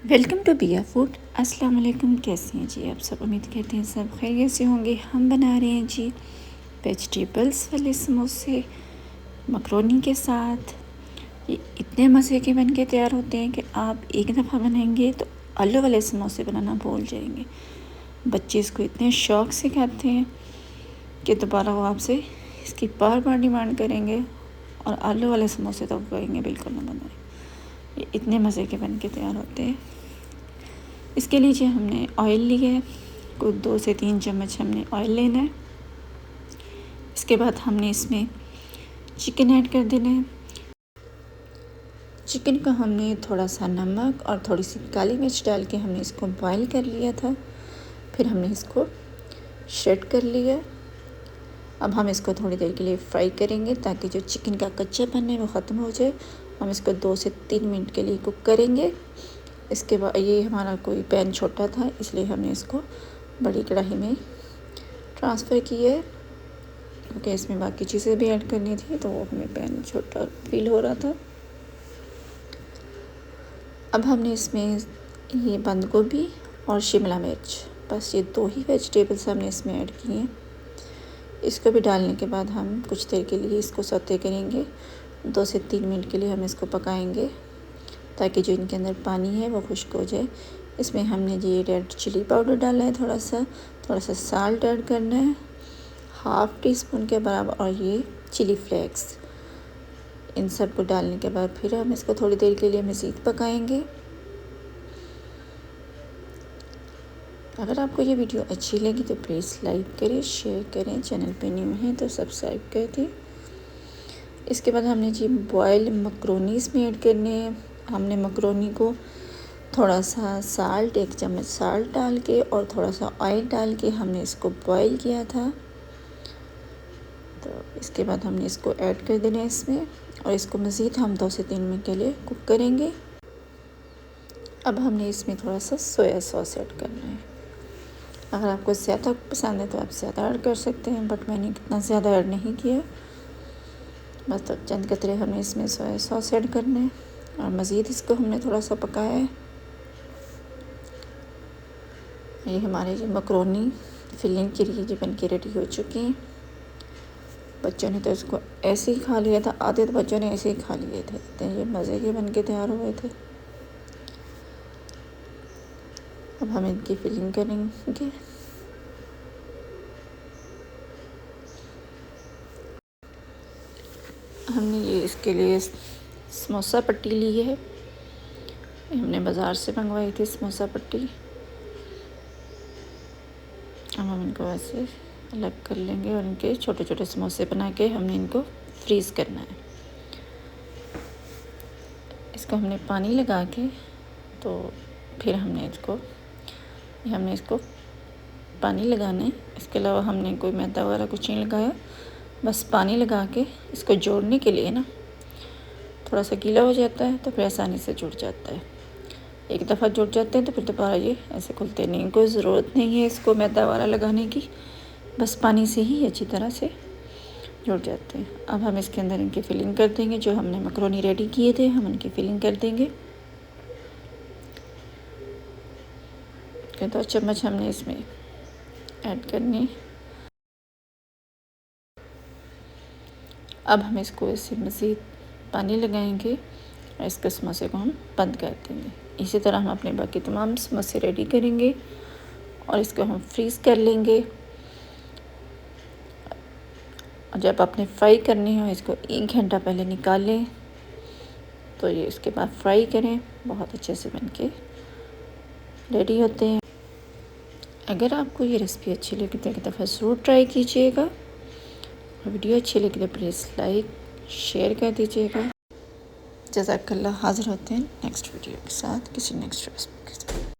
Welcome to बिया food. अस्सलाम वालेकुम, कैसे हैं जी आप सब? उम्मीद करते हैं सब खैरियत से होंगे। हम बना रहे हैं जी वेजिटेबल्स वाले समोसे मकरोनी के साथ। ये इतने मज़े के बन के तैयार होते हैं कि आप एक दफ़ा बनाएंगे तो आलू वाले समोसे बनाना भूल जाएंगे। बच्चे इसको इतने शौक़ से खाते हैं कि दोबारा वो आपसे इसकी बार बार डिमांड करेंगे और आलू वाले समोसे तो कहेंगे बिल्कुल ना बनाएं। ये इतने मज़े के बन के तैयार होते हैं। इसके लिए जो हमने ऑयल लिया है, कुछ 2 से 3 चम्मच हमने ऑयल लेना है। इसके बाद हमने इसमें चिकन ऐड कर देना है। चिकन को हमने थोड़ा सा नमक और थोड़ी सी काली मिर्च डाल के हमने इसको बॉईल कर लिया था। फिर हमने इसको श्रेड कर लिया। अब हम इसको थोड़ी देर के लिए फ्राई करेंगे ताकि जो चिकन का कच्चापन है वो ख़त्म हो जाए। हम इसको 2 से 3 मिनट के लिए कुक करेंगे। इसके बाद ये हमारा कोई पैन छोटा था, इसलिए हमने इसको बड़ी कढ़ाई में ट्रांसफ़र किया है क्योंकि इसमें बाकी चीज़ें भी ऐड करनी थी, तो वो हमें पैन छोटा फील हो रहा था। अब हमने इसमें ये बंद गोभी और शिमला मिर्च, बस ये 2 ही वेजिटेबल्स हमने इसमें ऐड किए हैं। इसको भी डालने के बाद हम कुछ देर के लिए इसको सौते करेंगे। 2 से 3 मिनट के लिए हम इसको पकाएंगे ताकि जो इनके अंदर पानी है वो खुश्क हो जाए। इसमें हमने ये रेड चिली पाउडर डाला है, थोड़ा सा साल्ट ऐड करना है, हाफ़ टी स्पून के बराबर, और ये चिली फ्लेक्स। इन सब को डालने के बाद फिर हम इसको थोड़ी देर के लिए मज़ीद पकाएंगे। अगर आपको ये वीडियो अच्छी लगी तो प्लीज़ लाइक करें, शेयर करें। चैनल पे न्यू हैं तो सब्सक्राइब कर दें। इसके बाद हमने जी बॉयल मकरोनी इसमें ऐड करने हैं। हमने मकरोनी को थोड़ा सा साल्ट, 1 चम्मच साल्ट डाल के और थोड़ा सा ऑयल डाल के हमने इसको बॉयल किया था। तो इसके बाद हमने इसको ऐड कर देना है इसमें, और इसको मज़ीद हम 2 से 3 मिनट के लिए कुक करेंगे। अब हमने इसमें थोड़ा सा सोया सॉस ऐड करना है। अगर आपको ज़्यादा पसंद है तो आप ज़्यादा ऐड कर सकते हैं, बट मैंने इतना ज़्यादा ऐड नहीं किया। बस तो चंद कतरे हमने इसमें सोया सॉस ऐड करना है और मज़ीद इसको हमने थोड़ा सा पकाया है। ये हमारे जो मकरोनी फिलिंग के लिए जो बन के रेडी हो चुकी हैं। बच्चों ने तो इसको ऐसे ही खा लिया था, आधे तो बच्चों ने ऐसे ही खा लिए थे, तो ये मज़े के बन के तैयार हुए थे। अब हम इनकी फिलिंग करेंगे। हमने ये इसके लिए समोसा पट्टी ली है, हमने बाज़ार से मंगवाई थी समोसा पट्टी। अब हम इनको ऐसे अलग कर लेंगे और इनके छोटे छोटे समोसे बना के हमने इनको फ्रीज़ करना है। इसको हमने पानी लगा के, तो फिर हमने इसको पानी लगाना है। इसके अलावा हमने कोई मैदा वगैरह कुछ नहीं लगाया, बस पानी लगा के इसको जोड़ने के लिए ना थोड़ा सा गीला हो जाता है तो फिर आसानी से जुड़ जाता है। एक दफ़ा जुड़ जाते हैं तो फिर दोबारा ये ऐसे खुलते नहीं। कोई ज़रूरत नहीं है इसको मैदा वगैरह लगाने की, बस पानी से ही अच्छी तरह से जुड़ जाते हैं। अब हम इसके अंदर इनकी फिलिंग कर देंगे। जो हमने मकरोनी रेडी किए थे हम इनकी फिलिंग कर देंगे। 2 चम्मच हमने इसमें ऐड करनी। अब हम इसको इससे मज़ीद पानी लगाएंगे और इसके समोसे को हम बंद कर देंगे। इसी तरह हम अपने बाकी तमाम समोसे रेडी करेंगे और इसको हम फ्रीज़ कर लेंगे। और जब आपने फ्राई करनी हो इसको 1 घंटा पहले निकाल लें, तो ये इसके बाद फ्राई करें, बहुत अच्छे से बनके रेडी होते हैं। अगर आपको ये रेसिपी अच्छी लगी तो एक दफ़ा ज़रूर ट्राई कीजिएगा। और वीडियो अच्छी लगी तो प्लीज़ लाइक शेयर कर दीजिएगा। जज़ाकल्लाह। हाज़िर होते हैं नेक्स्ट वीडियो के साथ, किसी नेक्स्ट रेसिपी के साथ।